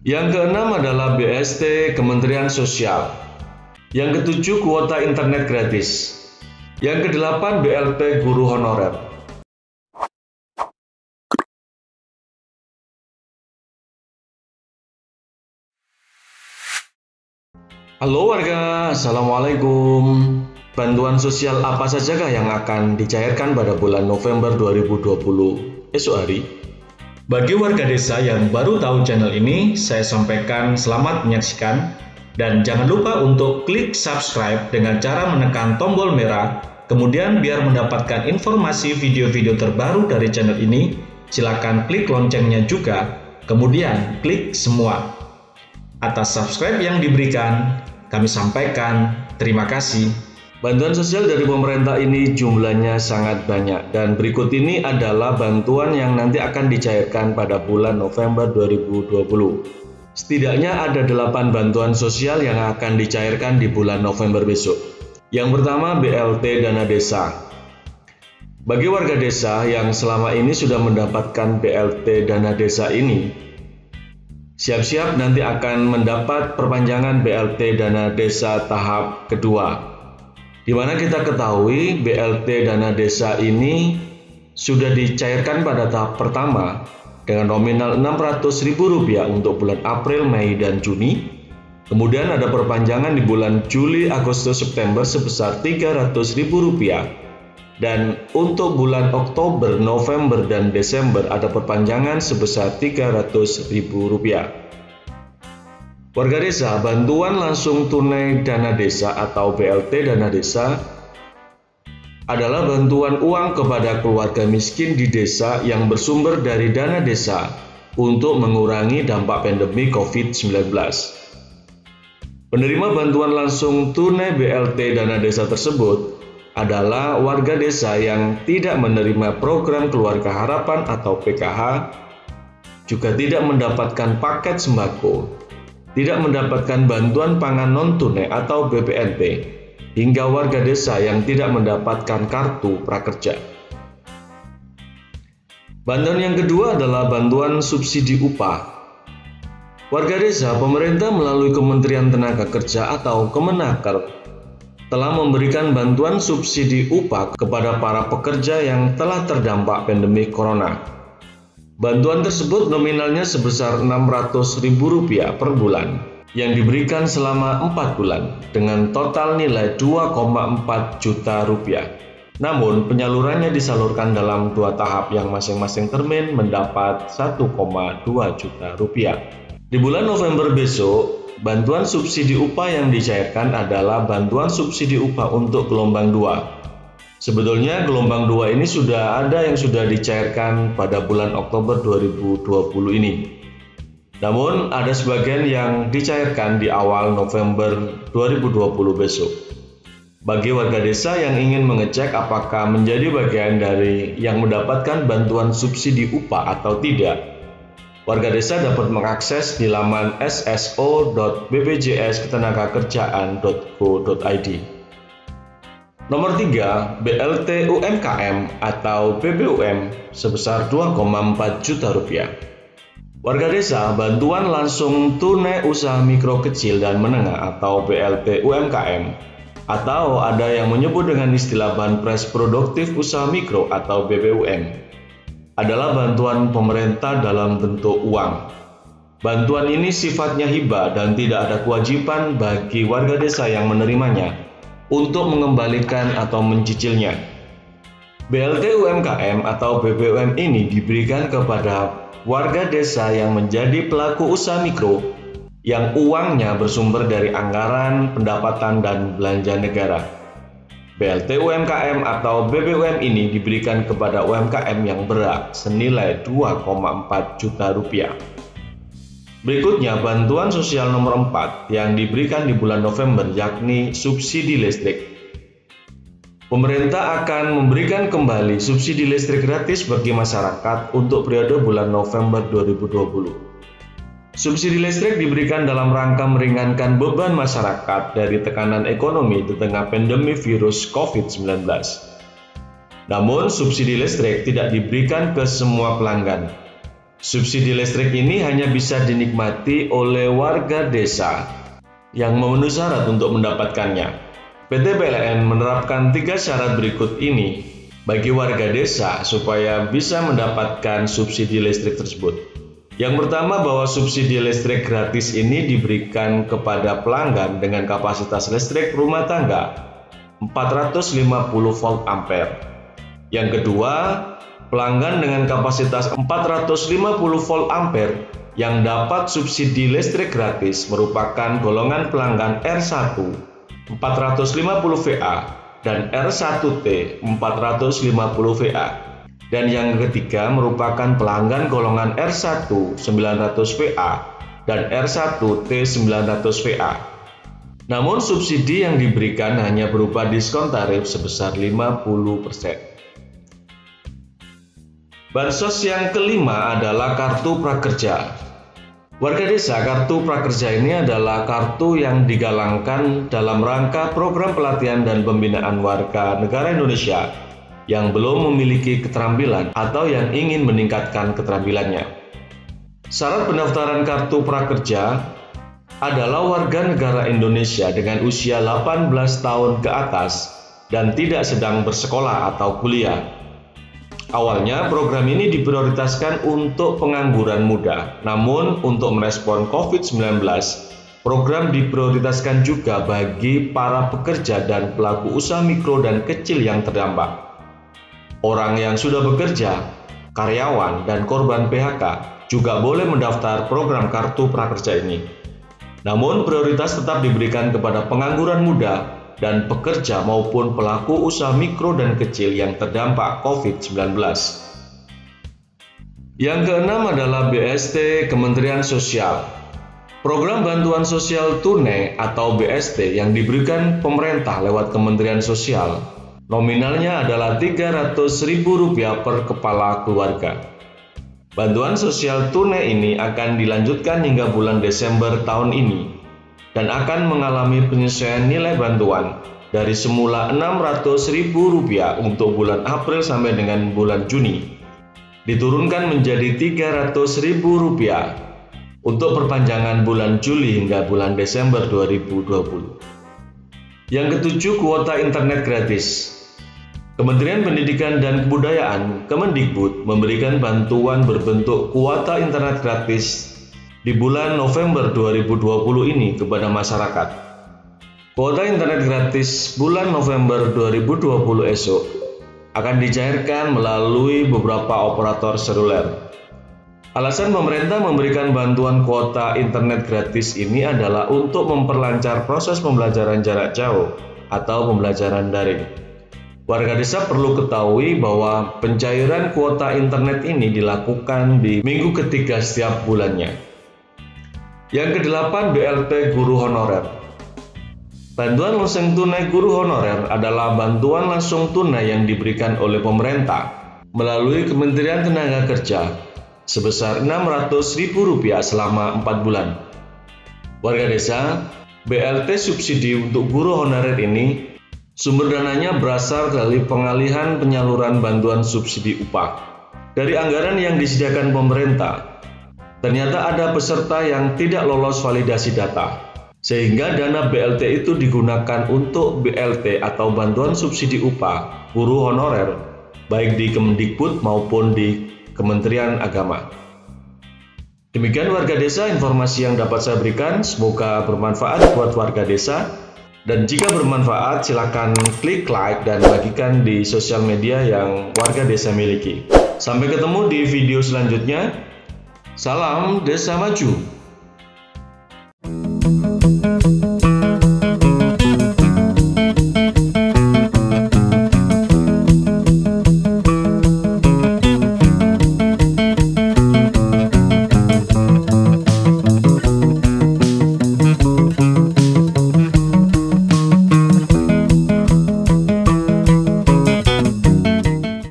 Yang keenam adalah BST Kementerian Sosial. Yang ketujuh, kuota internet gratis. Yang kedelapan, BLT guru honorer. Halo warga, Assalamualaikum. Bantuan sosial apa sajakah yang akan dicairkan pada bulan November 2020 esok hari? Bagi warga desa yang baru tahu channel ini, saya sampaikan selamat menyaksikan dan jangan lupa untuk klik subscribe dengan cara menekan tombol merah. Kemudian biar mendapatkan informasi video-video terbaru dari channel ini, silakan klik loncengnya juga, kemudian klik semua. Atas subscribe yang diberikan, kami sampaikan terima kasih. Bantuan sosial dari pemerintah ini jumlahnya sangat banyak dan berikut ini adalah bantuan yang nanti akan dicairkan pada bulan November 2020. Setidaknya ada 8 bantuan sosial yang akan dicairkan di bulan November besok. Yang pertama, BLT Dana Desa. Bagi warga desa yang selama ini sudah mendapatkan BLT Dana Desa ini, siap-siap nanti akan mendapat perpanjangan BLT Dana Desa tahap kedua. Di mana kita ketahui BLT Dana Desa ini sudah dicairkan pada tahap pertama dengan nominal Rp600.000 untuk bulan April, Mei, dan Juni. Kemudian ada perpanjangan di bulan Juli, Agustus, September sebesar Rp300.000. Dan untuk bulan Oktober, November, dan Desember ada perpanjangan sebesar Rp300.000. Warga desa, bantuan langsung tunai dana desa atau BLT dana desa adalah bantuan uang kepada keluarga miskin di desa yang bersumber dari dana desa untuk mengurangi dampak pandemi COVID-19. Penerima bantuan langsung tunai BLT dana desa tersebut adalah warga desa yang tidak menerima program Keluarga Harapan atau PKH, juga tidak mendapatkan paket sembako, tidak mendapatkan bantuan pangan non-tunai atau BPNT, hingga warga desa yang tidak mendapatkan kartu prakerja. Bantuan yang kedua adalah bantuan subsidi upah. Warga desa, pemerintah melalui Kementerian Tenaga Kerja atau Kemenaker telah memberikan bantuan subsidi upah kepada para pekerja yang telah terdampak pandemi corona. Bantuan tersebut nominalnya sebesar Rp600.000 per bulan yang diberikan selama 4 bulan dengan total nilai Rp2,4 juta. Namun penyalurannya disalurkan dalam 2 tahap yang masing-masing termin mendapat Rp1,2 juta. Di bulan November besok, bantuan subsidi upah yang dicairkan adalah bantuan subsidi upah untuk gelombang 2. Sebetulnya gelombang 2 ini sudah ada yang sudah dicairkan pada bulan Oktober 2020 ini. Namun ada sebagian yang dicairkan di awal November 2020 besok. Bagi warga desa yang ingin mengecek apakah menjadi bagian dari yang mendapatkan bantuan subsidi upah atau tidak, warga desa dapat mengakses di laman sso.bpjsketenagakerjaan.go.id. Nomor 3, BLT UMKM atau BBUM sebesar Rp2,4 juta. Warga desa, bantuan langsung tunai usaha mikro kecil dan menengah atau BLT UMKM atau ada yang menyebut dengan istilah Banpres Produktif Usaha Mikro atau BPUM adalah bantuan pemerintah dalam bentuk uang. Bantuan ini sifatnya hibah dan tidak ada kewajiban bagi warga desa yang menerimanya untuk mengembalikan atau mencicilnya. BLT UMKM atau BBUM ini diberikan kepada warga desa yang menjadi pelaku usaha mikro yang uangnya bersumber dari anggaran, pendapatan, dan belanja negara. BLT UMKM atau BBUM ini diberikan kepada UMKM yang berat senilai Rp2,4 juta. Berikutnya bantuan sosial nomor 4 yang diberikan di bulan November yakni subsidi listrik. Pemerintah akan memberikan kembali subsidi listrik gratis bagi masyarakat untuk periode bulan November 2020. Subsidi listrik diberikan dalam rangka meringankan beban masyarakat dari tekanan ekonomi di tengah pandemi virus COVID-19. Namun subsidi listrik tidak diberikan ke semua pelanggan. Subsidi listrik ini hanya bisa dinikmati oleh warga desa yang memenuhi syarat untuk mendapatkannya. PT PLN menerapkan 3 syarat berikut ini bagi warga desa supaya bisa mendapatkan subsidi listrik tersebut. Yang pertama, bahwa subsidi listrik gratis ini diberikan kepada pelanggan dengan kapasitas listrik rumah tangga 450 volt ampere. Yang kedua, pelanggan dengan kapasitas 450 volt ampere yang dapat subsidi listrik gratis merupakan golongan pelanggan R1 450 VA dan R1T 450 VA. Dan yang ketiga merupakan pelanggan golongan R1 900 VA dan R1T 900 VA. Namun subsidi yang diberikan hanya berupa diskon tarif sebesar 50%. Bansos yang kelima adalah kartu prakerja. Warga desa, kartu prakerja ini adalah kartu yang digalangkan dalam rangka program pelatihan dan pembinaan warga negara Indonesia yang belum memiliki keterampilan atau yang ingin meningkatkan keterampilannya. Syarat pendaftaran kartu prakerja adalah warga negara Indonesia dengan usia 18 tahun ke atas dan tidak sedang bersekolah atau kuliah. Awalnya program ini diprioritaskan untuk pengangguran muda, namun untuk merespon COVID-19, program diprioritaskan juga bagi para pekerja dan pelaku usaha mikro dan kecil yang terdampak. Orang yang sudah bekerja, karyawan, dan korban PHK juga boleh mendaftar program kartu prakerja ini. Namun prioritas tetap diberikan kepada pengangguran muda dan pekerja maupun pelaku usaha mikro dan kecil yang terdampak COVID-19. Yang keenam adalah BST Kementerian Sosial. Program Bantuan Sosial Tunai atau BST yang diberikan pemerintah lewat Kementerian Sosial nominalnya adalah Rp300.000 per kepala keluarga. Bantuan sosial tunai ini akan dilanjutkan hingga bulan Desember tahun ini dan akan mengalami penyesuaian nilai bantuan dari semula Rp600.000 untuk bulan April sampai dengan bulan Juni, diturunkan menjadi Rp300.000 untuk perpanjangan bulan Juli hingga bulan Desember 2020. Yang ketujuh, kuota internet gratis. Kementerian Pendidikan dan Kebudayaan Kemendikbud memberikan bantuan berbentuk kuota internet gratis di bulan November 2020 ini kepada masyarakat. Kuota internet gratis bulan November 2020 esok akan dicairkan melalui beberapa operator seluler. Alasan pemerintah memberikan bantuan kuota internet gratis ini adalah untuk memperlancar proses pembelajaran jarak jauh atau pembelajaran daring. Warga desa perlu ketahui bahwa pencairan kuota internet ini dilakukan di minggu ketiga setiap bulannya. Yang kedelapan, BLT Guru Honorer. Bantuan langsung tunai guru honorer adalah bantuan langsung tunai yang diberikan oleh pemerintah melalui Kementerian Tenaga Kerja sebesar Rp600.000 selama 4 bulan. Warga desa, BLT subsidi untuk guru honorer ini sumber dananya berasal dari pengalihan penyaluran bantuan subsidi upah dari anggaran yang disediakan pemerintah. Ternyata ada peserta yang tidak lolos validasi data, sehingga dana BLT itu digunakan untuk BLT atau bantuan subsidi upah guru honorer, baik di Kemendikbud maupun di Kementerian Agama. Demikian warga desa informasi yang dapat saya berikan, semoga bermanfaat buat warga desa. Dan jika bermanfaat, silakan klik like dan bagikan di sosial media yang warga desa miliki. Sampai ketemu di video selanjutnya. Salam Desa Maju.